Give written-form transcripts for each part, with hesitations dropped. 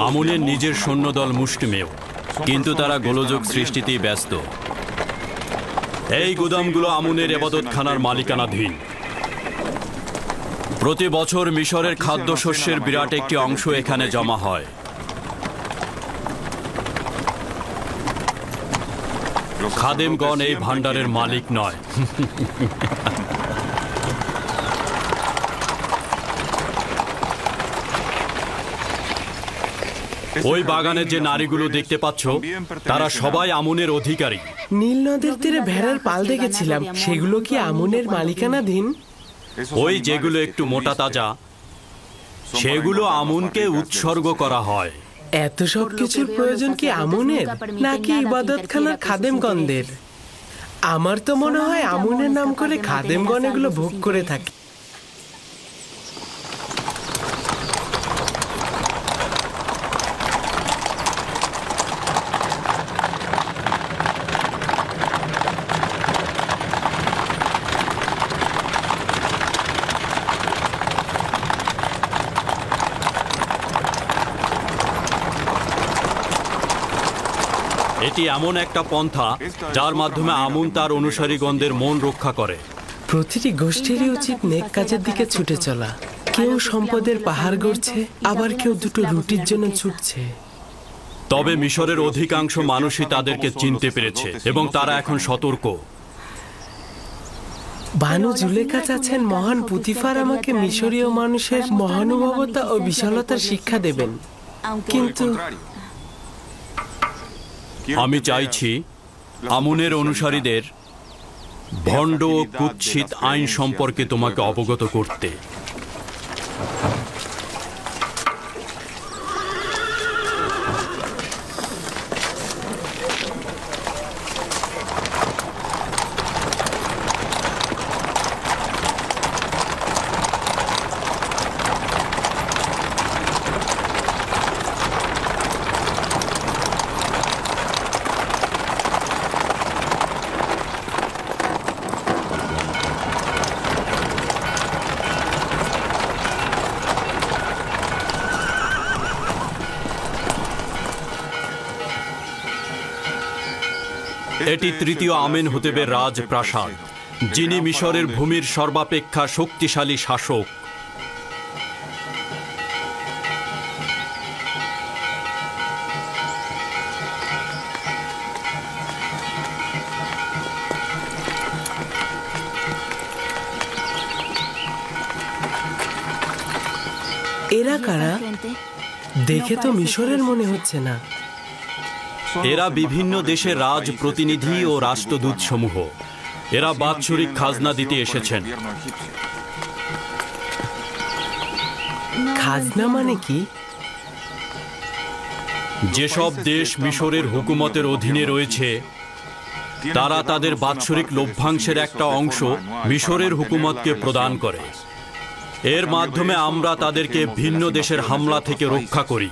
আমুনের নিজের সৈন্যদল মুষ্টিমেয়, কিন্তু তারা গোলযোগ সৃষ্টিতেই ব্যস্ত। এই গুদামগুলো আমুনের ইবাদতখানার মালিকানাধীন। প্রতি বছর মিশরের খাদ্যশস্যের বিরাট একটি অংশ এখানে জমা হয়। খাদেমগণ এই ভাণ্ডারের মালিক নয়। ওই বাগানের যে নারীগুলো দেখতে পাচ্ছ, তারা সবাই আমুনের অধিকারী। নীল নদের তীরে ভেড়ার পাল দেখেছিলাম, সেগুলো কি আমুনের মালিকানাধীন? ওই যেগুলো একটু মোটা তাজা, সেগুলো আমুনকে উৎসর্গ করা হয়। এত সব কিছুর প্রয়োজন কি আমুনের, নাকি ইবাদতখানার খাদেমগণদের? আমার তো মনে হয় আমুনের নাম করে খাদেমগণ এগুলো ভোগ করে থাকে। এটি এমন একটা পন্থা যার মাধ্যমে আমুন তার অনুসারীগণদের মন রক্ষা করে। প্রতিটি গোষ্ঠীরই উচিত নেক কাজের দিকে ছুটে চলা। কেউ সম্পদের পাহাড় গড়ছে, আবার কেউ দুটো রুটির জন্য ছুটছে। তবে মিশরের অধিকাংশ মানুষই তাদেরকে চিনতে পেরেছে এবং তারা এখন সতর্ক। বানু জুলেখা চাচ্ছেন মহান পুতিফার আমাকে মিশরীয় মানুষের মহানুভবতা ও বিশালতার শিক্ষা দেবেন, কিন্তু আমি চাইছি আমুনের অনুসারীদের ভণ্ড ও কুৎসিত আইন সম্পর্কে তোমাকে অবগত করতে। এটি তৃতীয় আমেন হতেবের রাজপ্রাসাদ, যিনি মিশরের ভূমির সর্বাপেক্ষা শক্তিশালী শাসক। এরা কারা? দেখে তো মিশরের মনে হচ্ছে না। এরা বিভিন্ন দেশের রাজ প্রতিনিধি ও রাষ্ট্রদূত সমূহ। এরা বাৎসরিক খাজনা দিতে এসেছেন। খাজনা মানে কি? যেসব দেশ মিশরের হুকুমতের অধীনে রয়েছে, তারা তাদের বাৎসরিক লভ্যাংশের একটা অংশ মিশরের হুকুমতকে প্রদান করে। এর মাধ্যমে আমরা তাদেরকে ভিন্ন দেশের হামলা থেকে রক্ষা করি।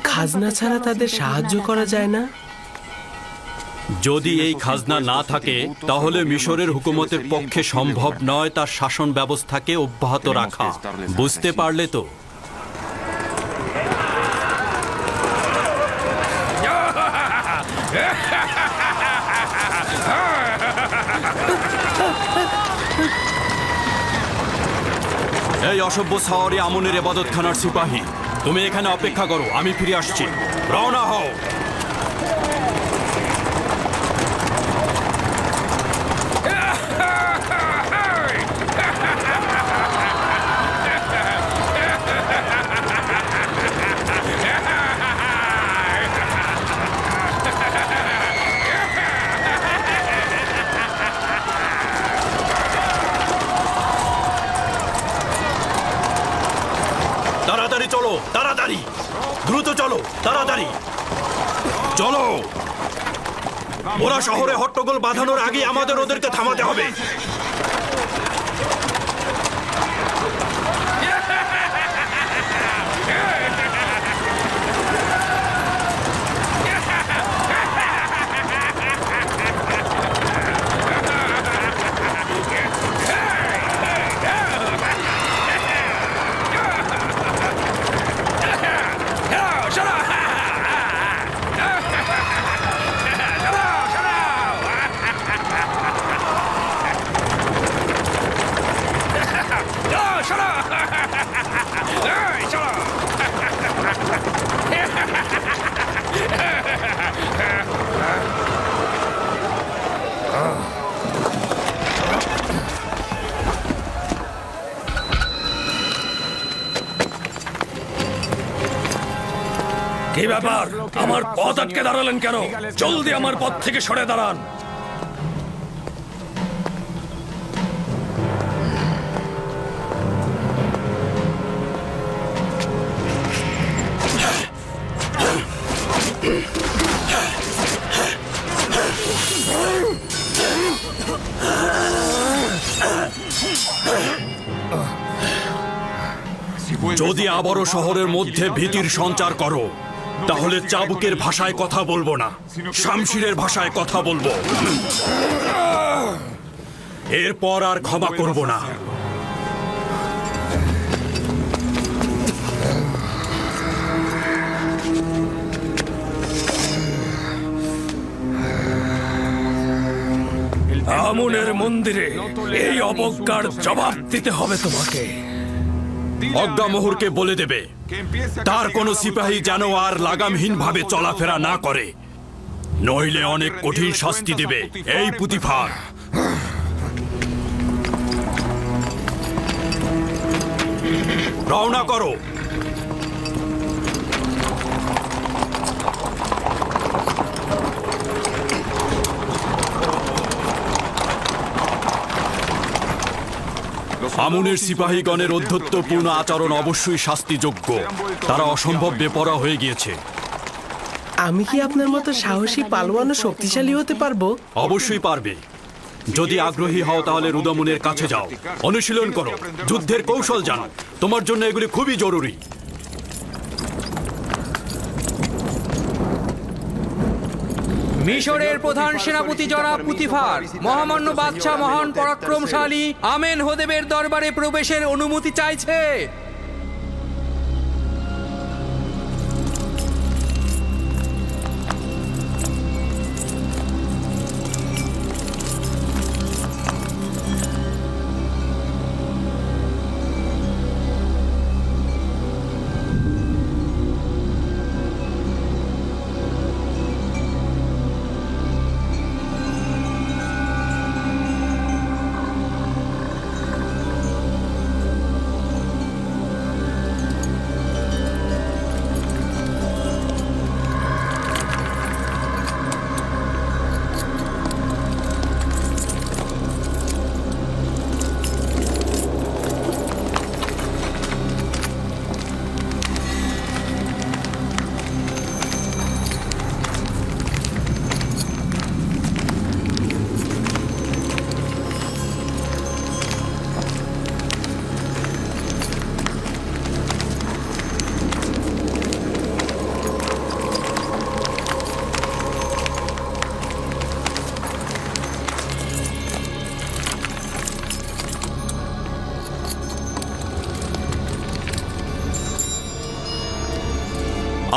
খাজনা ছাড়া তাদের সাহায্য করা যায় না? যদি এই খাজনা না থাকে, তাহলে মিশরের হুকুমতের পক্ষে সম্ভব নয় তার শাসন ব্যবস্থাকে অব্যাহত রাখা। বুঝতে পারলে তো? এই অসভ্য সাওয়ারি আমুনের ইবাদতখানার সিপাহী, তুমি এখানে অপেক্ষা করো, আমি ফিরে আসছি। রওনা হও। তাড়াতাড়ি চলো, তাড়াতাড়ি, দ্রুত চলো, তাড়াতাড়ি চলো। ওরা শহরে হট্টগোল বাঁধানোর আগে আমাদের ওদেরকে থামাতে হবে। কি ব্যাপার? আমার পথ আটকে দাঁড়ালেন কেন? জলদি আমার পথ থেকে সরে দাঁড়ান। যদি আবারও শহরের মধ্যে ভীতির সঞ্চার করো, তাহলে চাবুকের ভাষায় কথা বলবো না, শামশিরের ভাষায় কথা বলবো। এরপর আর ক্ষমা করব না। আমুনের মন্দিরে এই অবজ্ঞার জবাব দিতে হবে তোমাকে। অজ্ঞামোহরকে বলে দেবে তার কোনো সিপাহী যেন আর লাগামহীনভাবে চলাফেরা না করে, নইলে অনেক কঠিন শাস্তি দেবে এই পুতিফার। রওনা করো। আমুনের সিপাহীগণের অধ্যত্বপূর্ণ আচরণ অবশ্যই শাস্তিযোগ্য। তারা অসম্ভব বেপরোয়া হয়ে গিয়েছে। আমি কি আপনার মতো সাহসী পালোয়ান ও শক্তিশালী হতে পারবো? অবশ্যই পারবে। যদি আগ্রহী হও তাহলে রুদামুনের কাছে যাও, অনুশীলন করো, যুদ্ধের কৌশল জানো। তোমার জন্য এগুলি খুবই জরুরি। মিশরের প্রধান সেনাপতি জনাব পুতিফার মহামান্য বাদশাহ মহান পরাক্রমশালী আমেনহোতেবের দরবারে প্রবেশের অনুমতি চাইছে।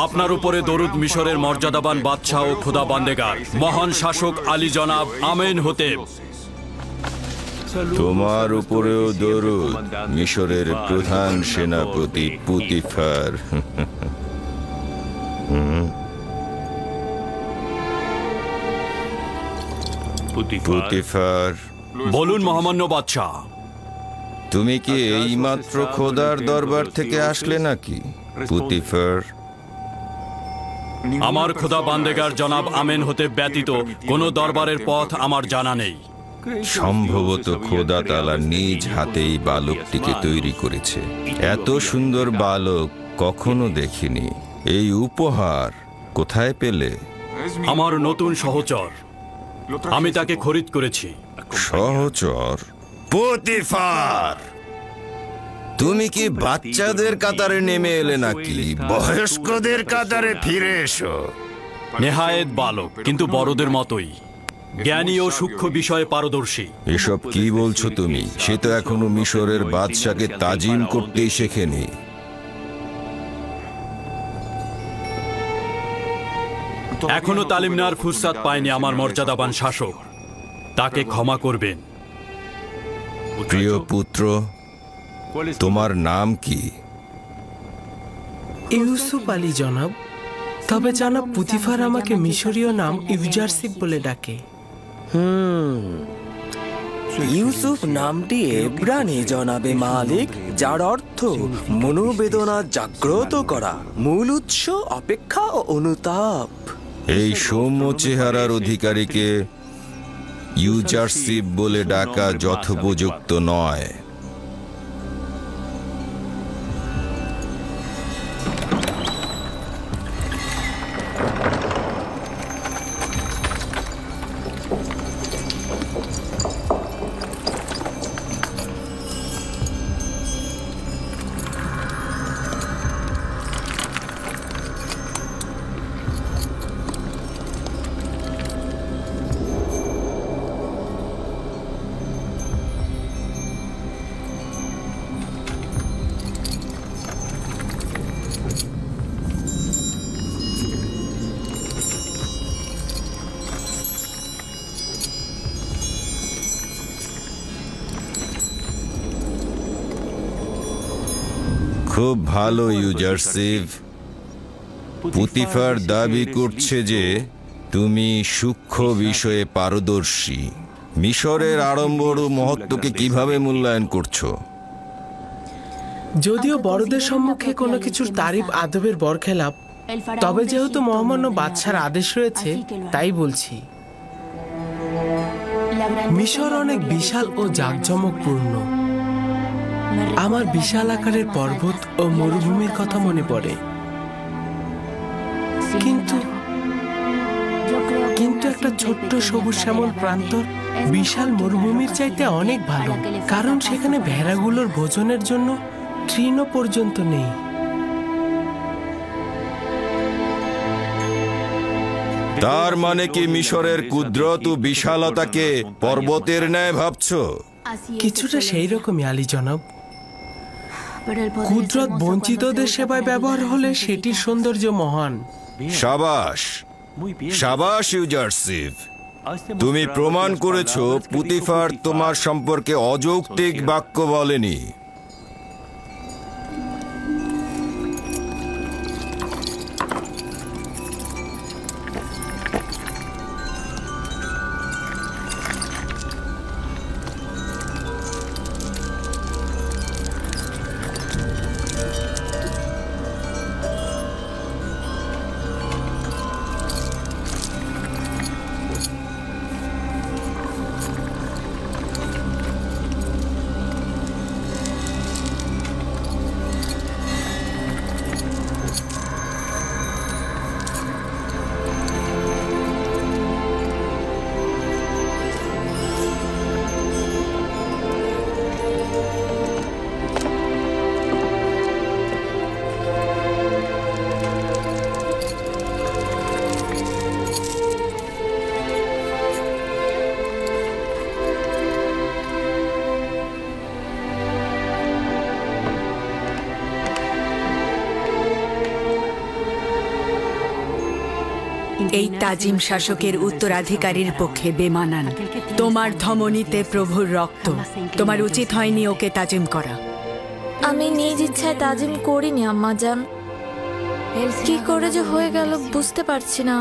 আপনার উপরে দরুদ মিশরের মর্যাদাবান বাদশাহ ও খোদা বান্দেগার মহান শাসক আলী জনাব আমেনহোতেব। তোমার উপরেও দরুদ মিশরের প্রধান সেনাপতি পুতিফার। পুতিফার, বলুন মহামান্য বাদশাহ। তুমি কি এইমাত্র খোদার দরবার থেকে আসলে নাকি? পুতিফার, আমার খোদা বান্দেগার জনাব আমেনহোতেব ব্যতীত কোনো দরবারের পথ আমার জানা নেই। সম্ভবত খোদা তাআলা নিজ হাতেই বালকটিকে তৈরি করেছে। এত সুন্দর বালক কখনো দেখিনি। এই উপহার কোথায় পেলে? আমার নতুন সহচর, আমি তাকে খরিদ করেছি। সহচর? পুতিফার, তুমি কি বাচ্চাদের কাতারে নেমে এলে নাকি বয়স্কদের কাতারে ফিরে এসো? নেহায়েত বালক, কিন্তু বড়দের মতোই জ্ঞানী ও সূক্ষ্ম বিষয়ে পারদর্শী। এসব কি বলছো তুমি? সে তো এখনো মিশরের বাদশাকে তাজিম করতেই শেখেনি। এখনো তালিম নেওয়ার ফুরসাত পায়নি আমার মর্যাদাবান শাসক। তাকে ক্ষমা করবেন। প্রিয় পুত্র, তোমার নাম কি? ইউসুফ আলী জনাব। তবে জনাব পুতিফার আমাকে মিশরীয় নাম ইউজারসিফ বলে ডাকে। ইউসুফ নামটি এব্রানি জনাবে মালিক। যার অর্থ মনোবেদনা জাগ্রত করা, মূল উৎস, অপেক্ষা ও অনুতাপ। এই সৌম্য চেহারার অধিকারীকে ইউজারশিপ বলে ডাকা যথোপযুক্ত নয়। খুব ভালো ইউজারশিপ। পুতিফার দাবি করছে যে তুমি সূক্ষ্ম বিষয়ে পারদর্শী। মিশরের আড়ম্বর ও মহত্বকে কিভাবে মূল্যায়ন করছো? যদিও বড়দের সম্মুখে কোনো কিছুর তারিফ আদবের বরখেলাপ, তবে যেহেতু মহামান্য বাদশার আদেশ রয়েছে তাই বলছি। মিশর অনেক বিশাল ও জাঁকজমকপূর্ণ। আমার বিশাল আকারের পর্বত ও মরুভূমির কথা মনে পড়ে, কিন্তু একটা ছোট্ট সবুজ শ্যামল প্রান্তর বিশাল মরুভূমির চাইতে অনেক ভালো, কারণ সেখানে ভেড়াগুলোর ভোজনের জন্য তৃণ পর্যন্ত নেই। তার মানে কি মিশরের কুদরত ও বিশালতাকে পর্বতের ন্যায় ভাবছো? কিছুটা সেই রকমই আলী জনাব। কুদরত বঞ্চিতদের সেবায় ব্যবহার হলে সেটির সৌন্দর্য মহান। সাবাস, সাবাস ইউজারশিপ। তুমি প্রমাণ করেছো পুতিফার তোমার সম্পর্কে অযৌক্তিক বাক্য বলেনি। এই তাজিম শাসকের উত্তরাধিকারীর পক্ষে বেমানান। তোমার ধমনীতে প্রভুর রক্ত, তোমার উচিত হয়নি ওকে তাজিম করা। আমি নিজ ইচ্ছায় তাজিম করিনি আম্মাজান, কি করে যে হয়ে গেল বুঝতে পারছি না।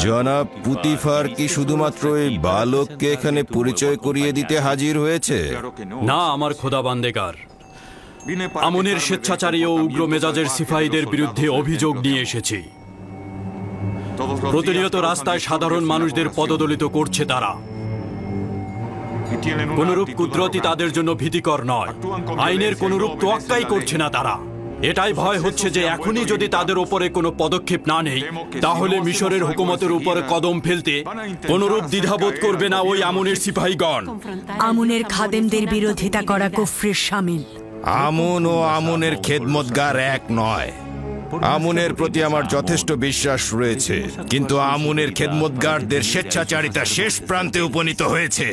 জনাব পুতিফার কি শুধুমাত্র এই বালককে এখানে পরিচয় করিয়ে দিতে হাজির হয়েছে? না আমার খোদা বান্দেগার, আমনের স্বেচ্ছাচারী ও উগ্র মেজাজের সিপাহীদের বিরুদ্ধে অভিযোগ নিয়ে এসেছি। প্রতিনিয়ত রাস্তায় সাধারণ মানুষদের পদদলিত করছে তারা। কোনরূপ কুদরতি তাদের জন্য ভীতিকর নয়, আইনের কোনরূপ তোয়াক্কাই করছে না তারা। এটাই ভয় হচ্ছে যে এখনই যদি তাদের উপরে কোনো পদক্ষেপ না নেই, তাহলে মিশরের হুকুমতের উপরে কদম ফেলতে কোনরূপ দ্বিধাবোধ করবে না ওই আমনের সিপাহীগণ। আমনের খাদেমদের বিরোধিতা করা কুফরির শামিল। আমন ও আমনের খেদমতগার এক নয়। আমনের প্রতি আমার যথেষ্ট বিশ্বাস রয়েছে, কিন্তু আমনের খেদমতগারদের স্বেচ্ছাচারিতা শেষ প্রান্তে উপনীত হয়েছে।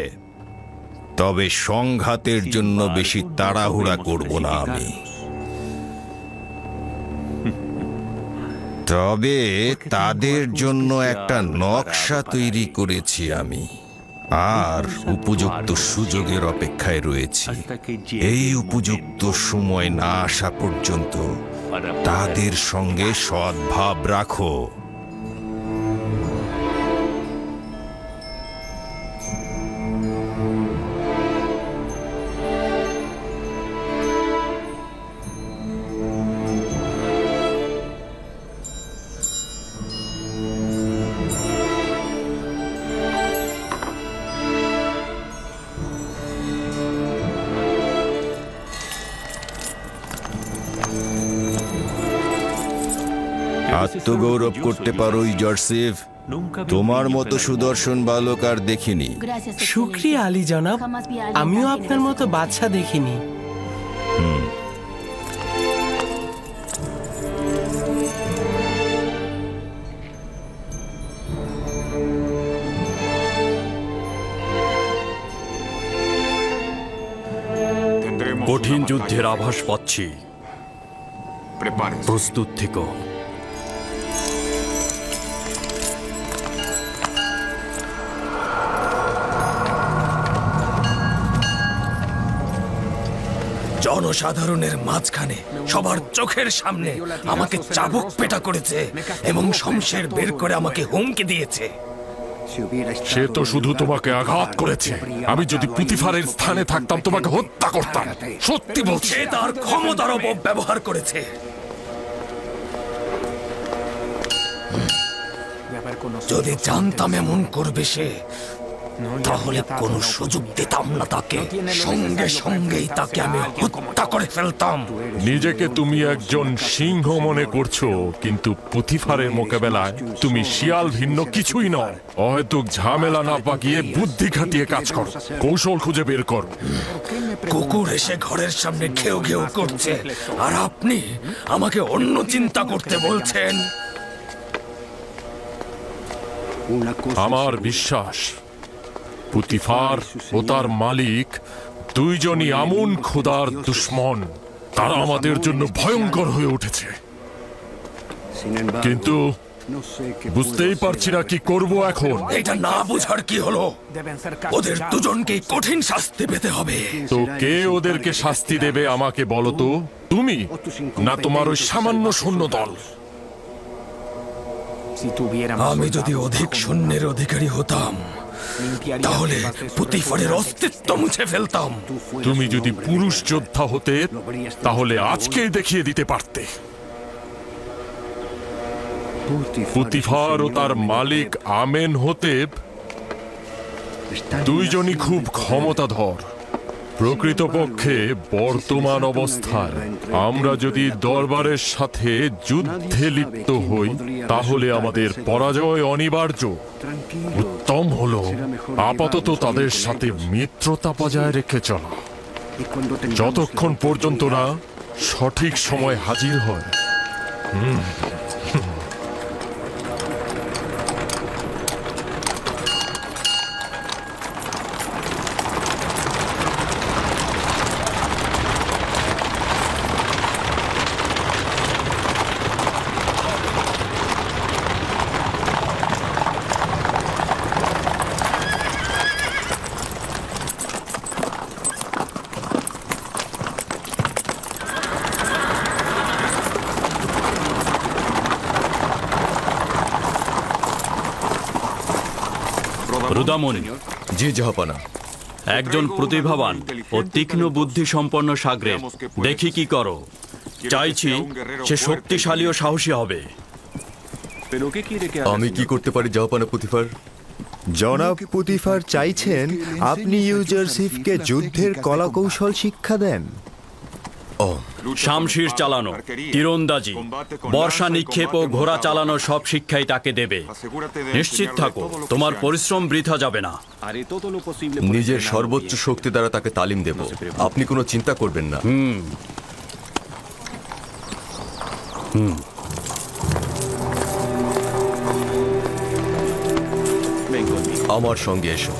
তবে সংঘাতের জন্য বেশি তাড়াহুড়া করব না আমি। তবে তাদের জন্য একটা নকশা তৈরি করেছি আমি, আর উপযুক্ত সুযোগের অপেক্ষায় রয়েছি। এই উপযুক্ত সময় না আসা পর্যন্ত তাদের সঙ্গে সদ্ভাব রাখো। এত গৌরব করতে পারো ইউজারশিফ? তোমার মতো সুদর্শন বালক আর দেখিনি। শুক্রিয়া আলী জনাব, আমিও আপনার মতো বাদশা দেখিনি। কঠিন যুদ্ধের আভাস পাচ্ছি, প্রস্তুত থেকো। জনসাধারণের মাঝখানে সবার চোখের সামনে আমাকে চাবুক পেটা করেছে এবং শমশের বের করে আমাকে হুমকি দিয়েছে। সে তো শুধু তোমাকে আঘাত করেছে। আমি যদি পুতিফারের স্থানে থাকতাম তোমাকে হত্যা করতাম। সত্যি বলছি। সে তার ক্ষমতার অপব্যবহার করেছে। যদি জানতাম এমন করবে সে, তাহলে কোনো সুযোগ দিতাম না তাকে। সঙ্গে সঙ্গেই তাকে আমি হত্যা করে ফেলতাম। নিজেকে তুমি একজন সিংহ মনে করছো, কিন্তু পুতিফারের মোকাবেলায় তুমি শিয়াল ভিন্ন কিছুই নয়। হয়তো ঝামেলা না পাকিয়ে বুদ্ধি খাটিয়ে কাজ করো, কৌশল খুঁজে বের করো। কুকুর এসে ঘরের সামনে ঘেউ ঘেউ করছে, আর আপনি আমাকে অন্য চিন্তা করতে বলছেন। আমার বিশ্বাস পুতিফার ও তার মালিক দুইজনই আমুন খোদার দুশমন। তারা আমাদের জন্য ভয়ঙ্কর হয়ে উঠেছে, কিন্তু বুঝতেই পারছি না কি করব এখন। এটা না বুঝার কি হলো? ওদের দুজনকে কঠিন শাস্তি পেতে হবে। তো কে ওদেরকে শাস্তি দেবে আমাকে বলো তো? তুমি না তোমার ওই সামান্য সৈন্য দল? আমি যদি অধিক সৈন্যের অধিকারী হতাম, তাহলে পুতিফারের অস্তিত্ব মুছে ফেলতাম। তুমি যদি পুরুষ যোদ্ধা হতে, তাহলে আজকেই দেখিয়ে দিতে পারতে। পুতিফার ও তার মালিক আমেন হোতেব দুইজনই খুব ক্ষমতাধর। প্রকৃতপক্ষে বর্তমান অবস্থায় আমরা যদি দরবারের সাথে যুদ্ধে লিপ্ত হই, তাহলে আমাদের পরাজয় অনিবার্য। উত্তম হলো আপাতত তাদের সাথে মিত্রতা বজায় রেখে চলা, যতক্ষণ পর্যন্ত না সঠিক সময় হাজির হয়। রুদামণি, জি জাহাপানা। একজন প্রতিভাবান ও তীক্ষ্ণ বুদ্ধি সম্পন্ন সাগরেদ দেখি কি করো। চাইছি সে শক্তিশালী ও সাহসী হবে। আমি কি করতে পারি জাহাপানা পুতিফার? জনাব পুতিফার চাইছেন আপনি ইউজারশিফকে যুদ্ধের কলাকৌশল শিক্ষা দেন। শামশির চালানো, তীরন্দাজি, বর্ষা নিক্ষেপ ও ঘোড়া চালানো সব শিক্ষাই তাকে দেবে। নিশ্চিত থাকো, তোমার পরিশ্রম বৃথা যাবে না। নিজের সর্বোচ্চ শক্তি দ্বারা তাকে তালিম দেব, আপনি কোনো চিন্তা করবেন না। আমার সঙ্গে এসো।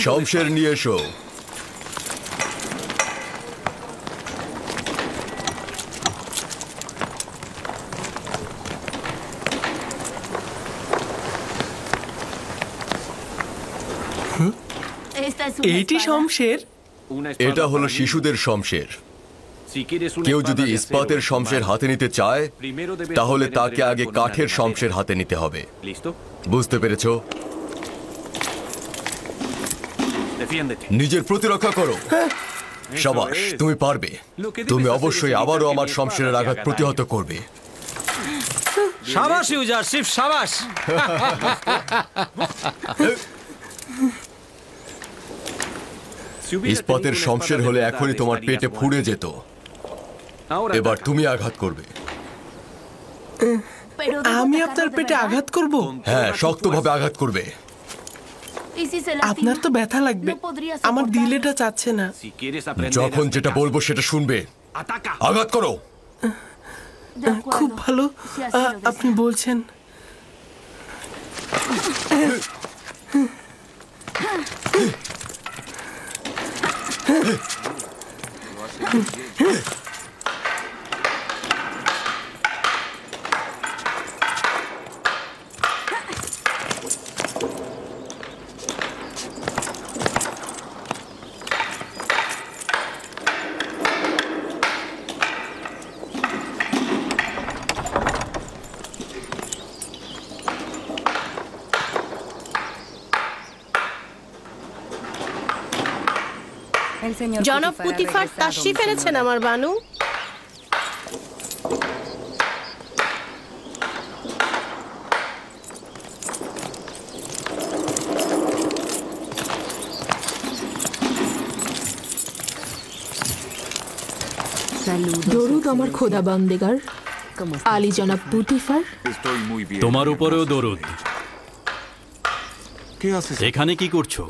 শমশের নিয়ে এসো। এইটি শমশের? এটা হলো শিশুদের শমশের। কেউ যদি ইস্পাতের শমশের হাতে নিতে চায়, তাহলে তাকে আগে কাঠের শমশের হাতে নিতে হবে। বুঝতে পেরেছো? নিজের প্রতিরক্ষা করো। শাবাশ, তুমি পারবে। তুমি অবশ্যই আবারও আমার শমশেরের আঘাত প্রতিহত করবে। সাবাস ইউজারশিপ, সাবাস। ইস্পাতের শমশের হলে এখনই তোমার পেটে ফুঁড়ে যেত। এবার তুমি আঘাত করবে। আমি আপনার পেটে আঘাত করব? হ্যাঁ, শক্তভাবে আঘাত করবে। আপনার তো ব্যথা লাগবে, আমার দিল এটা চাচ্ছে না। যখন যেটা বলবো সেটা শুনবে। আঘাত করো। খুব ভালো, আপনি বলছেন। জনাব পুতিফার তাশরিফ এনেছেন আমার বানু। দরুদ আমার খোদা বান্দেগার আলী জনাব পুতিফার। তোমার উপরেও দরুদ। এখানে কি করছো?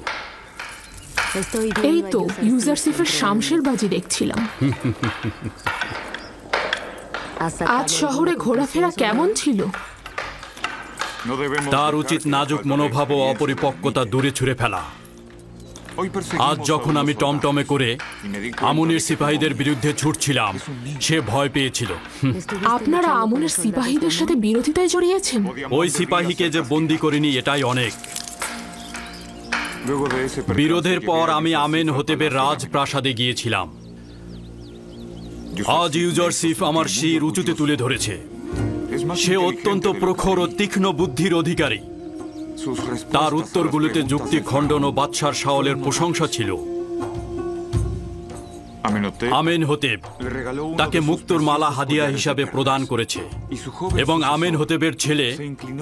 এই তো ইউজারশিপের শামশের বাজি দেখছিলাম। আজ শহরে ঘোরাফেরা কেমন ছিল? তার উচিত নাজুক মনোভাব ও অপরিপক্কতা দূরে ছুঁড়ে ফেলা। আজ যখন আমি টমটমে করে আমুনের সিপাহীদের বিরুদ্ধে ছুটছিলাম, সে ভয় পেয়েছিল। আপনারা আমুনের সিপাহীদের সাথে বিরোধিতায় জড়িয়েছেন? ওই সিপাহীকে যে বন্দি করিনি এটাই অনেক। বিরোধের পর আমি আমেন হতেবের রাজপ্রাসাদে গিয়েছিলাম। আজ ইউজারশিপ আমার শির উঁচুতে তুলে ধরেছে। সে অত্যন্ত প্রখর ও তীক্ষ্ণ বুদ্ধির অধিকারী। তার উত্তরগুলোতে যুক্তি খণ্ডন ও বাদশার শাওলের প্রশংসা ছিল। আমেন হতেব তাকে মুক্তোর মালা হাদিয়া হিসাবে প্রদান করেছে এবং আমেন হতেবের ছেলে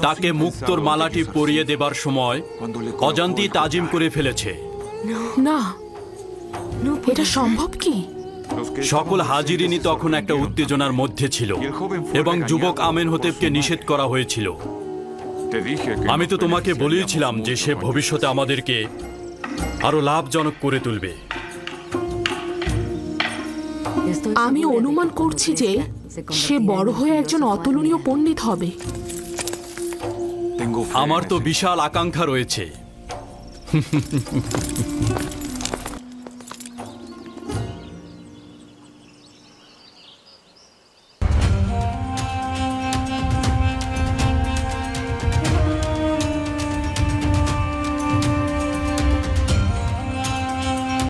তাকে মুক্তোর মালাটি পরিয়ে দেবার সময় অজান্তি তাজিম করে ফেলেছে। না, এটা সম্ভব কি? সকল হাজিরিনী তখন একটা উত্তেজনার মধ্যে ছিল এবং যুবক আমেন হতেবকে নিষেধ করা হয়েছিল। আমি তো তোমাকে বলেইছিলাম যে সে ভবিষ্যতে আমাদেরকে আরো লাভজনক করে তুলবে। আমি অনুমান করছি যে সে বড় হয়ে একজন অতুলনীয় পণ্ডিত হবে। আমার তো বিশাল আকাঙ্ক্ষা রয়েছে।